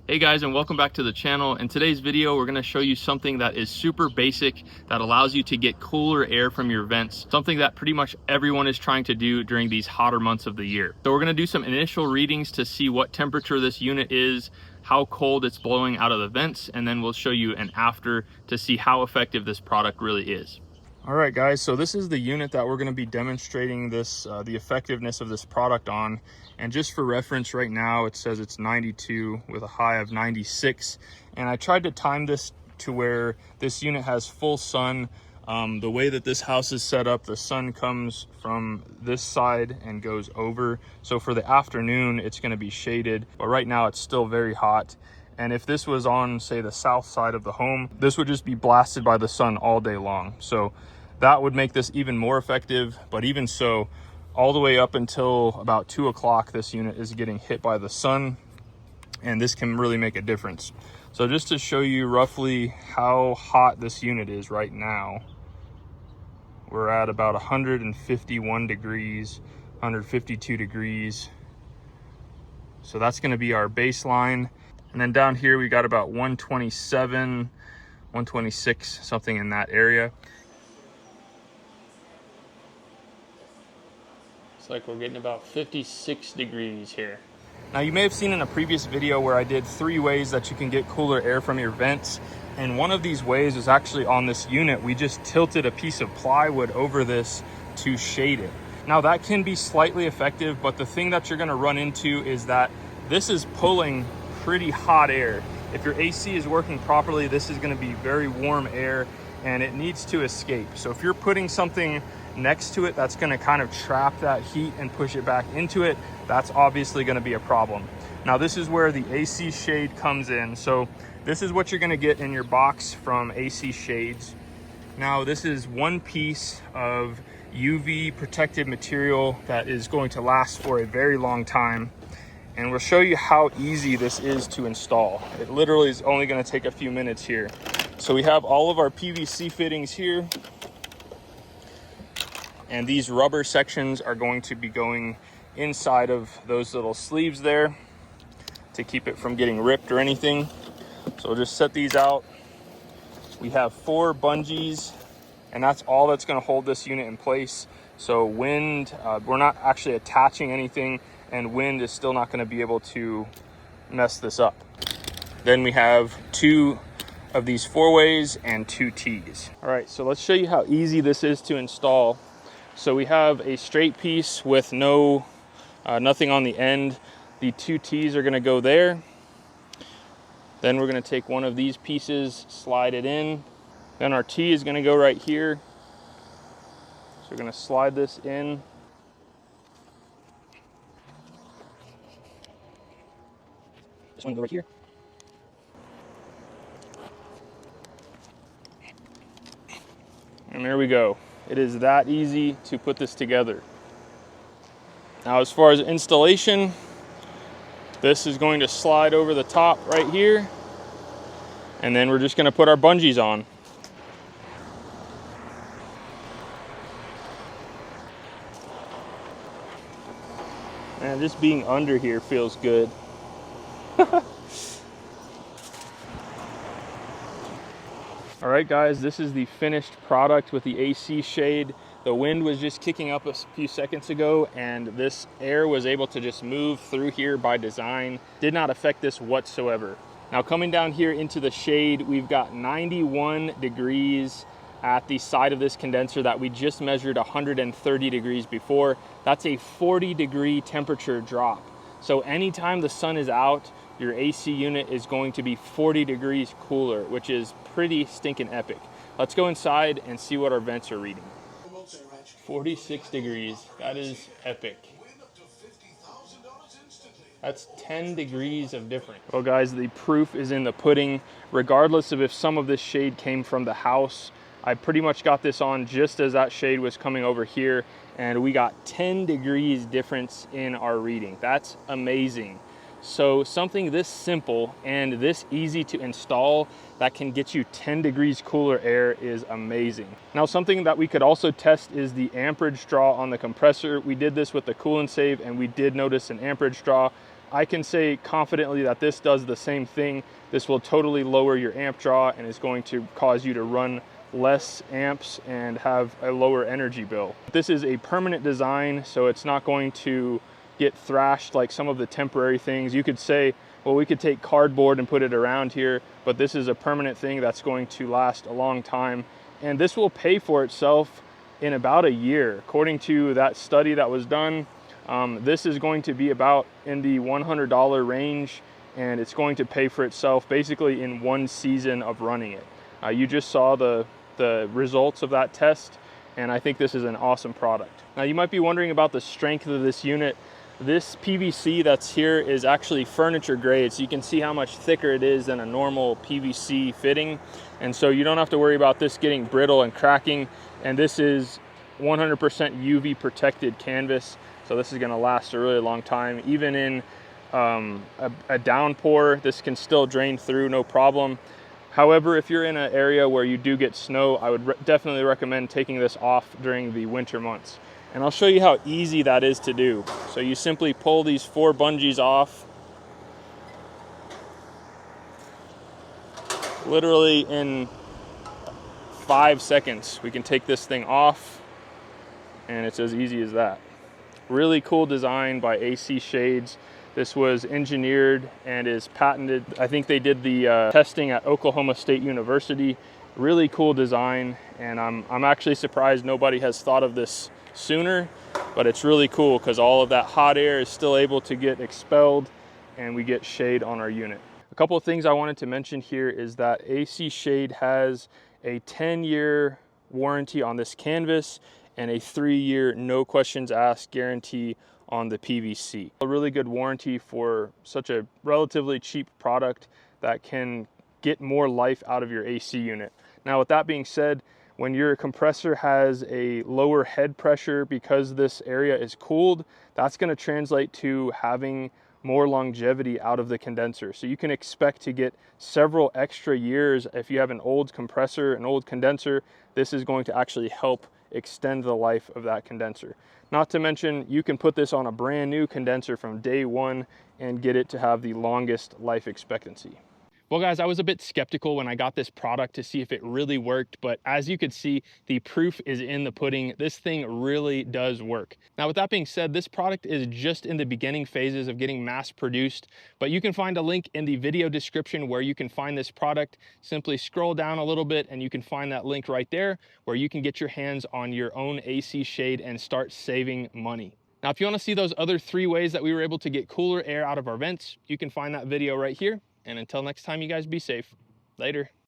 Hey guys, and welcome back to the channel. In today's video, we're gonna show you something that is super basic that allows you to get cooler air from your vents, something that pretty much everyone is trying to do during these hotter months of the year. So we're gonna do some initial readings to see what temperature this unit is, how cold it's blowing out of the vents, and then we'll show you an after to see how effective this product really is. All right guys, so this is the unit that we're going to be demonstrating this the effectiveness of this product on. And just for reference, right now it says it's 92 with a high of 96, and I tried to time this to where this unit has full sun. The way that this house is set up, the sun comes from this side and goes over, so for the afternoon it's going to be shaded, but right now it's still very hot. And if this was on, say, the south side of the home, this would just be blasted by the sun all day long. So that would make this even more effective. But even so, all the way up until about 2 o'clock, this unit is getting hit by the sun, and this can really make a difference. So just to show you roughly how hot this unit is right now, we're at about 151 degrees, 152 degrees. So that's going to be our baseline. And then down here, we got about 127, 126, something in that area. It's like we're getting about 56 degrees here. Now you may have seen in a previous video where I did 3 ways that you can get cooler air from your vents. And one of these ways is actually on this unit. We just tilted a piece of plywood over this to shade it. Now that can be slightly effective, but the thing that you're gonna run into is that this is pulling pretty hot air. If your AC is working properly, this is going to be very warm air and it needs to escape. So if you're putting something next to it that's going to kind of trap that heat and push it back into it, that's obviously going to be a problem. Now this is where the AC shade comes in. So this is what you're going to get in your box from AC Shades. Now this is one piece of UV protected material that is going to last for a very long time. And we'll show you how easy this is to install. It literally is only going to take a few minutes here. So we have all of our PVC fittings here. And these rubber sections are going to be going inside of those little sleeves there to keep it from getting ripped or anything. So we'll just set these out. We have 4 bungees, and that's all that's going to hold this unit in place. So wind, we're not actually attaching anything, and wind is still not going to be able to mess this up. Then we have 2 of these 4-ways and 2 T's. All right, so let's show you how easy this is to install. So we have a straight piece with nothing on the end. The 2 T's are going to go there. Then we're going to take one of these pieces, slide it in. Then our T is going to go right here. So we're going to slide this in. This one go right here. And there we go. It is that easy to put this together. Now as far as installation, this is going to slide over the top right here. And then we're just going to put our bungees on. Man, just being under here feels good. All right guys, this is the finished product with the AC shade. The wind was just kicking up a few seconds ago, and this air was able to just move through here by design. Did not affect this whatsoever. Now coming down here into the shade, we've got 91 degrees at the side of this condenser that we just measured 130 degrees before. That's a 40-degree temperature drop. So anytime the sun is out, your AC unit is going to be 40 degrees cooler, which is pretty stinking epic. Let's go inside and see what our vents are reading. 46 degrees, that is epic. That's 10 degrees of difference. Well guys, the proof is in the pudding. Regardless of if some of this shade came from the house, I pretty much got this on just as that shade was coming over here, and we got 10 degrees difference in our reading. That's amazing. So something this simple and this easy to install that can get you 10 degrees cooler air is amazing. Now something that we could also test is the amperage draw on the compressor. We did this with the Cool and Save and we did notice an amperage draw. I can say confidently that this does the same thing. This will totally lower your amp draw and is going to cause you to run less amps and have a lower energy bill. This is a permanent design, so it's not going to get thrashed like some of the temporary things. You could say, well, we could take cardboard and put it around here, but this is a permanent thing that's going to last a long time. And this will pay for itself in about a year. According to that study that was done, this is going to be about in the $100 range, and it's going to pay for itself basically in one season of running it. You just saw the results of that test, and I think this is an awesome product. Now you might be wondering about the strength of this unit. This PVC that's here is actually furniture grade, so you can see how much thicker it is than a normal PVC fitting, and so you don't have to worry about this getting brittle and cracking. And this is 100% UV protected canvas, so this is going to last a really long time. Even in a downpour, this can still drain through, no problem. However, if you're in an area where you do get snow, I would definitely recommend taking this off during the winter months. And I'll show you how easy that is to do. So you simply pull these 4 bungees off. Literally in 5 seconds, we can take this thing off, and it's as easy as that. Really cool design by AC Shades. This was engineered and is patented. I think they did the testing at Oklahoma State University. Really cool design, and I'm actually surprised nobody has thought of this sooner, but it's really cool because all of that hot air is still able to get expelled and we get shade on our unit. A couple of things I wanted to mention here is that AC Shade has a 10-year warranty on this canvas and a 3-year no questions asked guarantee on the PVC. A really good warranty for such a relatively cheap product that can get more life out of your AC unit. Now, with that being said, when your compressor has a lower head pressure because this area is cooled, that's going to translate to having more longevity out of the condenser. So you can expect to get several extra years. If you have an old compressor, an old condenser, this is going to actually help extend the life of that condenser. Not to mention, you can put this on a brand new condenser from day one and get it to have the longest life expectancy. Well guys, I was a bit skeptical when I got this product to see if it really worked, but as you could see, the proof is in the pudding. This thing really does work. Now, with that being said, this product is just in the beginning phases of getting mass produced, but you can find a link in the video description where you can find this product. Simply scroll down a little bit and you can find that link right there where you can get your hands on your own AC Shade and start saving money. Now, if you want to see those other 3 ways that we were able to get cooler air out of our vents, you can find that video right here. And until next time, you guys be safe. Later.